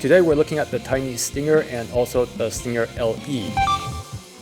Today we're looking at the Tynee Stinger and also the Stinger LE.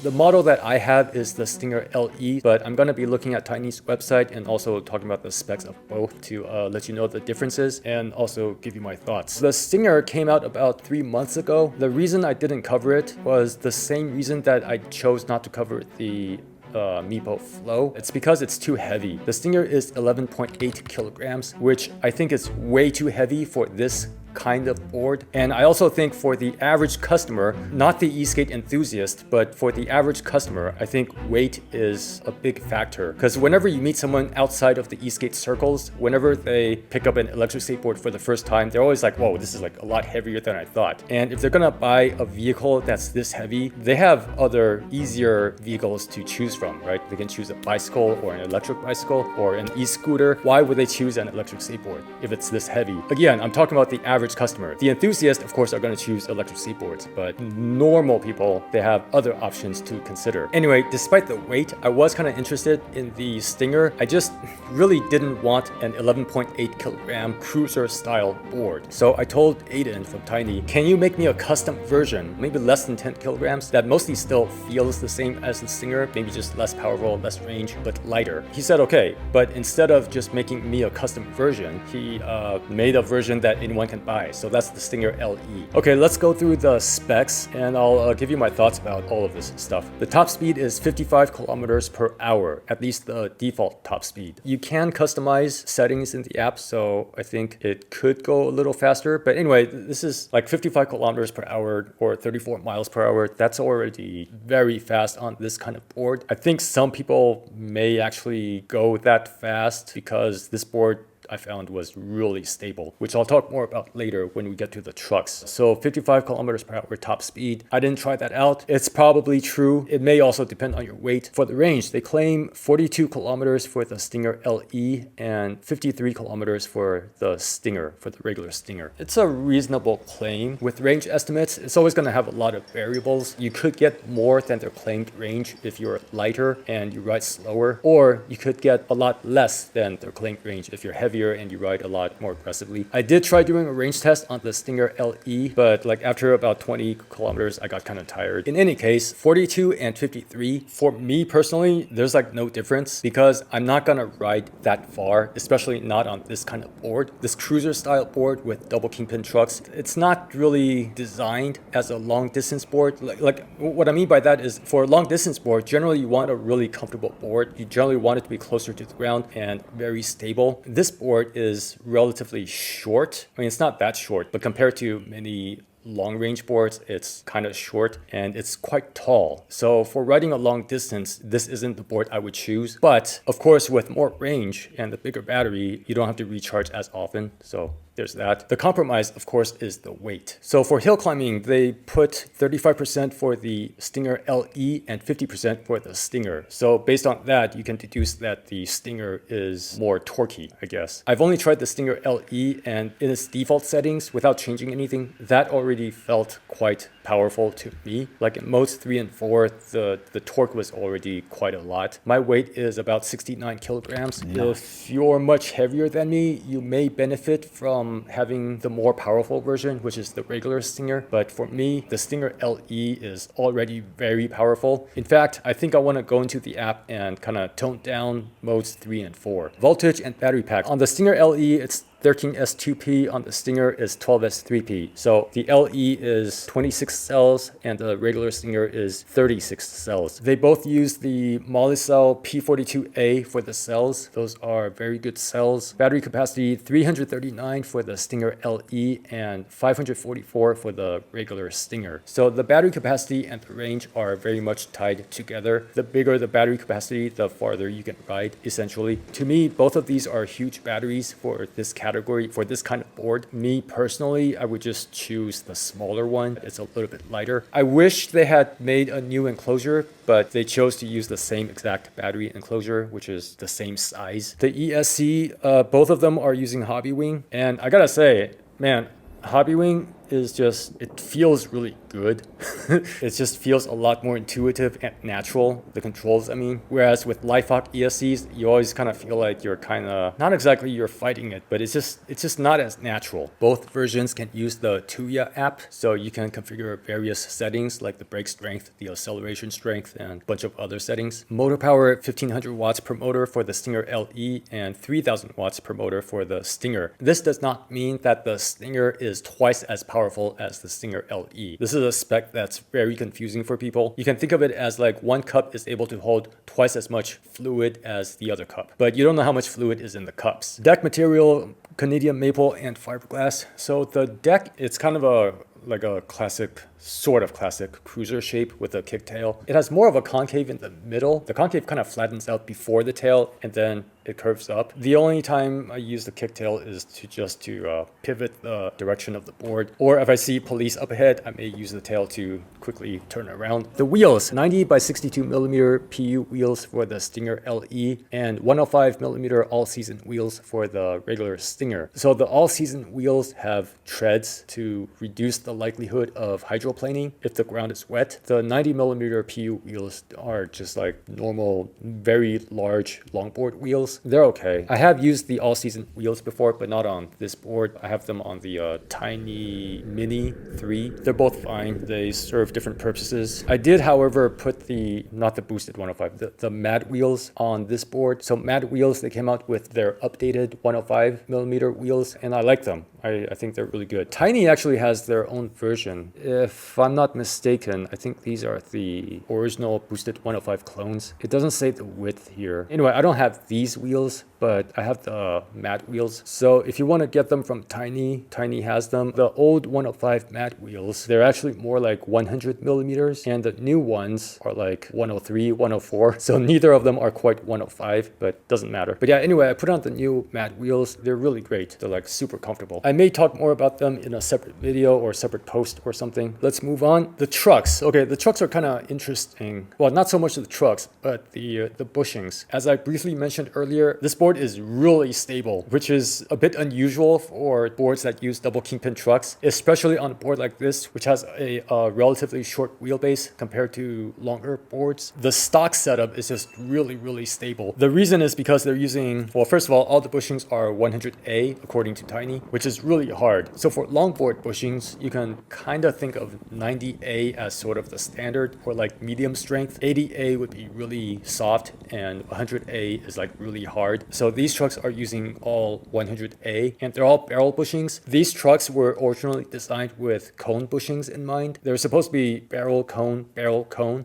The model that I have is the Stinger LE, but I'm going to be looking at Tynee's website and also talking about the specs of both to let you know the differences and also give you my thoughts. The Stinger came out about 3 months ago. The reason I didn't cover it was the same reason that I chose not to cover the Meepo Flow. It's because it's too heavy. The Stinger is 11.8 kilograms, which I think is way too heavy for this kind of board. And I also think for the average customer, not the e-skate enthusiast, but for the average customer, I think weight is a big factor. Because whenever you meet someone outside of the e-skate circles, whenever they pick up an electric skateboard for the first time, they're always like, whoa, this is like a lot heavier than I thought. And if they're gonna buy a vehicle that's this heavy, they have other easier vehicles to choose from, right? They can choose a bicycle or an electric bicycle or an e-scooter. Why would they choose an electric skateboard if it's this heavy? Again, I'm talking about the average customer. The enthusiasts, of course, are going to choose electric skateboards, but normal people, they have other options to consider. Anyway, despite the weight, I was kind of interested in the Stinger. I just really didn't want an 11.8 kilogram cruiser style board. So I told Aiden from Tynee, can you make me a custom version, maybe less than 10 kilograms, that mostly still feels the same as the Stinger, maybe just less powerful, less range, but lighter? He said, okay, but instead of just making me a custom version, he made a version that anyone can buy. So that's the Stinger LE. Okay, let's go through the specs and I'll give you my thoughts about all of this stuff. The top speed is 55 kilometers per hour, at least the default top speed. You can customize settings in the app, so I think it could go a little faster. But anyway, this is like 55 kilometers per hour or 34 miles per hour. That's already very fast on this kind of board. I think some people may actually go that fast because this board I found was really stable, which I'll talk more about later when we get to the trucks. So 55 kilometers per hour top speed. I didn't try that out. It's probably true. It may also depend on your weight. For the range, they claim 42 kilometers for the Stinger LE and 53 kilometers for the Stinger, for the regular Stinger. It's a reasonable claim. With range estimates, it's always going to have a lot of variables. You could get more than their claimed range if you're lighter and you ride slower, or you could get a lot less than their claimed range if you're heavier and you ride a lot more aggressively. I did try doing a range test on the Stinger LE, but like after about 20 kilometers, I got kind of tired. In any case, 42 and 53, for me personally, there's like no difference because I'm not gonna ride that far, especially not on this kind of board. This cruiser style board with double kingpin trucks, it's not really designed as a long distance board. Like what I mean by that is for a long distance board, generally you want a really comfortable board. You generally want it to be closer to the ground and very stable. This board is relatively short. I mean, it's not that short, but compared to many long range boards, it's kind of short and it's quite tall. So for riding a long distance, this isn't the board I would choose. But of course, with more range and the bigger battery, you don't have to recharge as often. So there's that. The compromise, of course, is the weight. So for hill climbing, they put 35% for the Stinger LE and 50% for the Stinger. So based on that, you can deduce that the Stinger is more torquey, I guess. I've only tried the Stinger LE, and in its default settings, without changing anything, that already felt quite powerful to me. Like in modes 3 and 4, the torque was already quite a lot. My weight is about 69 kilograms. Yeah. If you're much heavier than me, you may benefit from having the more powerful version, which is the regular Stinger. But for me, the Stinger LE is already very powerful. In fact, I think I want to go into the app and kind of tone down modes 3 and 4. Voltage and battery pack. On the Stinger LE, it's 13S2P, on the Stinger is 12S3P. So the LE is 26 cells and the regular Stinger is 36 cells. They both use the Molicel P42A for the cells. Those are very good cells. Battery capacity 339 for the Stinger LE and 544 for the regular Stinger. So the battery capacity and the range are very much tied together. The bigger the battery capacity, the farther you can ride, essentially. To me, both of these are huge batteries for this category. For this kind of board. Me personally, I would just choose the smaller one. It's a little bit lighter. I wish they had made a new enclosure, but they chose to use the same exact battery enclosure, which is the same size. The ESC, both of them are using Hobby Wing, and I gotta say, man, Hobby Wing is just, it feels really good. It just feels a lot more intuitive and natural, the controls, I mean. Whereas with LifeHawk ESCs, you always kind of feel like you're kind of, not exactly you're fighting it, but it's just not as natural. Both versions can use the Tuya app, so you can configure various settings like the brake strength, the acceleration strength, and a bunch of other settings. Motor power, 1500 watts per motor for the Stinger LE and 3000 watts per motor for the Stinger. This does not mean that the Stinger is twice as powerful as the Stinger LE. This is a spec that's very confusing for people. You can think of it as like one cup is able to hold twice as much fluid as the other cup, but you don't know how much fluid is in the cups. Deck material, Canadian maple and fiberglass. So the deck, it's kind of like a classic, sort of classic cruiser shape with a kicktail. It has more of a concave in the middle. The concave kind of flattens out before the tail and then it curves up. The only time I use the kicktail is to pivot the direction of the board. Or if I see police up ahead, I may use the tail to quickly turn around. The wheels, 90 by 62 millimeter PU wheels for the Stinger LE and 105 millimeter all-season wheels for the regular Stinger. So the all-season wheels have treads to reduce the likelihood of hydroplaning if the ground is wet. The 90 millimeter PU wheels are just like normal, very large longboard wheels. They're okay. I have used the all-season wheels before, but not on this board. I have them on the Tynee Mini 3. They're both fine. They serve different purposes. I did, however, put not the boosted 105, the matte wheels on this board. So matte wheels, they came out with their updated 105 millimeter wheels, and I like them. I think they're really good. Tynee actually has their own version. If I'm not mistaken, I think these are the original boosted 105 clones. It doesn't say the width here. Anyway, I don't have these wheels, but I have the matte wheels. So if you want to get them from Tynee, Tynee has them. The old 105 matte wheels, they're actually more like 100 millimeters, and the new ones are like 103, 104. So neither of them are quite 105, but doesn't matter. But yeah, anyway, I put on the new matte wheels. They're really great. They're like super comfortable. I may talk more about them in a separate video or separate post or something. Let's move on. The trucks. Okay, the trucks are kind of interesting. Well, not so much the trucks, but the bushings. As I briefly mentioned earlier, this board is really stable, which is a bit unusual for boards that use double kingpin trucks, especially on a board like this, which has a relatively short wheelbase compared to longer boards. The stock setup is just really, really stable. The reason is because they're using, well, first of all the bushings are 100A according to Tynee, which is really hard. So for longboard bushings, you can kind of think of 90A as sort of the standard, or like medium strength. 80A would be really soft and 100A is like really hard. So these trucks are using all 100A and they're all barrel bushings. These trucks were originally designed with cone bushings in mind. They're supposed to be barrel, cone,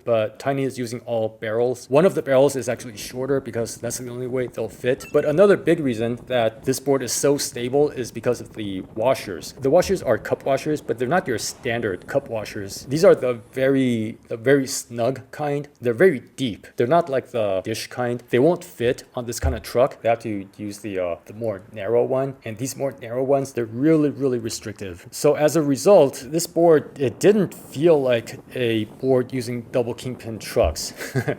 but Tynee is using all barrels. One of the barrels is actually shorter because that's the only way they'll fit. But another big reason that this board is so stable is because of the washers. The washers are cup washers, but they're not your standard cup washers. These are the very snug kind. They're very deep. They're not like the dish kind. They won't fit on this kind of truck. They have to use the more narrow one. And these more narrow ones, they're really, really restrictive. So as a result, this board, it didn't feel like a board using double kingpin trucks.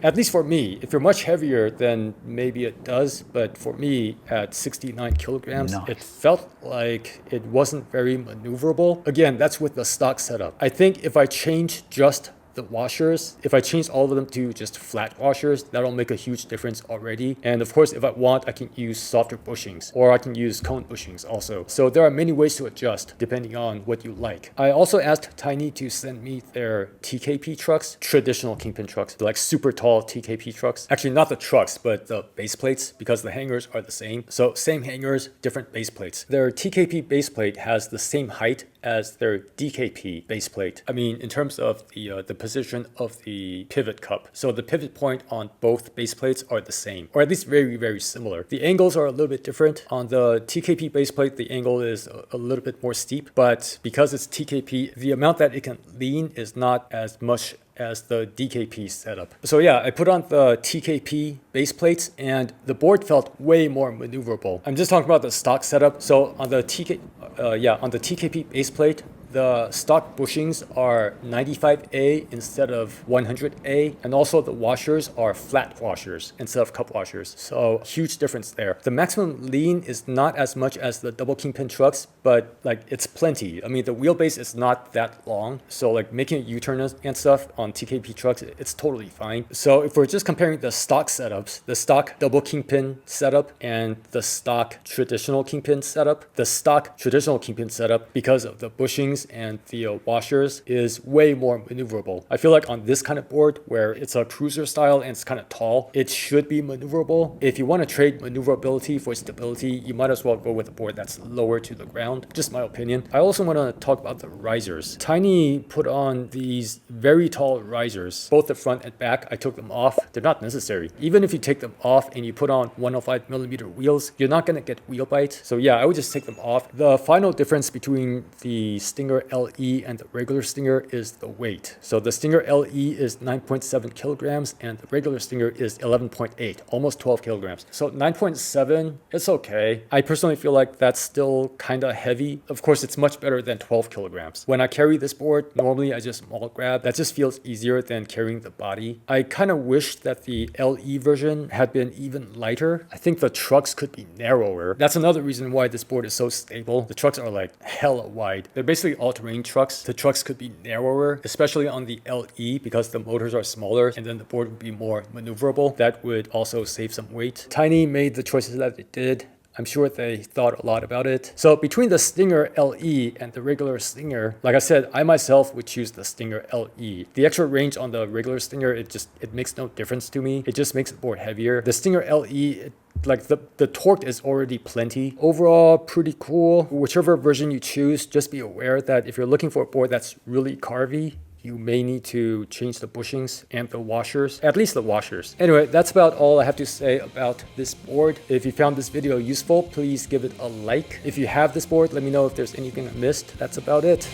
At least for me. If you're much heavier, then maybe it does. But for me, at 69 kilograms, nice. It felt like it wasn't very maneuverable. Again, that's with the stock setup. I think if I change just the washers, if I change all of them to just flat washers, that'll make a huge difference already. And of course, if I want, I can use softer bushings, or I can use cone bushings also. So there are many ways to adjust depending on what you like. I also asked Tynee to send me their TKP trucks, traditional kingpin trucks, like super tall TKP trucks. Actually, not the trucks, but the base plates, because the hangers are the same. So same hangers, different base plates. Their TKP base plate has the same height as their DKP base plate. I mean, in terms of the position of the pivot cup. So the pivot point on both base plates are the same, or at least very, very similar. The angles are a little bit different. On the TKP base plate, the angle is a little bit more steep, but because it's TKP, the amount that it can lean is not as much as the DKP setup. So yeah, I put on the TKP base plates and the board felt way more maneuverable. I'm just talking about the stock setup. So on the TKP base plate, The stock bushings are 95A instead of 100A, and also the washers are flat washers instead of cup washers. So huge difference there. The maximum lean is not as much as the double kingpin trucks, but like it's plenty. I mean, the wheelbase is not that long, so like making a U-turn and stuff on TKP trucks, it's totally fine. So if we're just comparing the stock setups, the stock double kingpin setup and the stock traditional kingpin setup, the stock traditional kingpin setup, because of the bushings and the washers, is way more maneuverable. I feel like on this kind of board where it's a cruiser style and it's kind of tall, it should be maneuverable. If you want to trade maneuverability for stability, you might as well go with a board that's lower to the ground. Just my opinion. I also want to talk about the risers. Tynee put on these very tall risers, both the front and back. I took them off. They're not necessary. Even if you take them off and you put on 105mm wheels, you're not going to get wheel bite. So yeah, I would just take them off. The final difference between the Stinger LE and the regular Stinger is the weight. So the Stinger LE is 9.7 kilograms and the regular Stinger is 11.8, almost 12 kilograms. So 9.7, it's okay. I personally feel like that's still kind of heavy. Of course, it's much better than 12 kilograms. When I carry this board, normally I just small grab. That just feels easier than carrying the body. I kind of wish that the LE version had been even lighter. I think the trucks could be narrower. That's another reason why this board is so stable. The trucks are like hella wide. They're basically all-terrain trucks. The trucks could be narrower, especially on the LE because the motors are smaller and then the board would be more maneuverable. That would also save some weight. Tynee made the choices that it did. I'm sure they thought a lot about it. So between the Stinger LE and the regular Stinger, like I said, I myself would choose the Stinger LE. The extra range on the regular Stinger, it makes no difference to me. It just makes the board heavier. The Stinger LE, like the torque is already plenty. Overall, pretty cool. Whichever version you choose, just be aware that if you're looking for a board that's really carvy, you may need to change the bushings and the washers, at least the washers. Anyway, that's about all I have to say about this board. If you found this video useful, please give it a like. If you have this board, let me know if there's anything I missed. That's about it.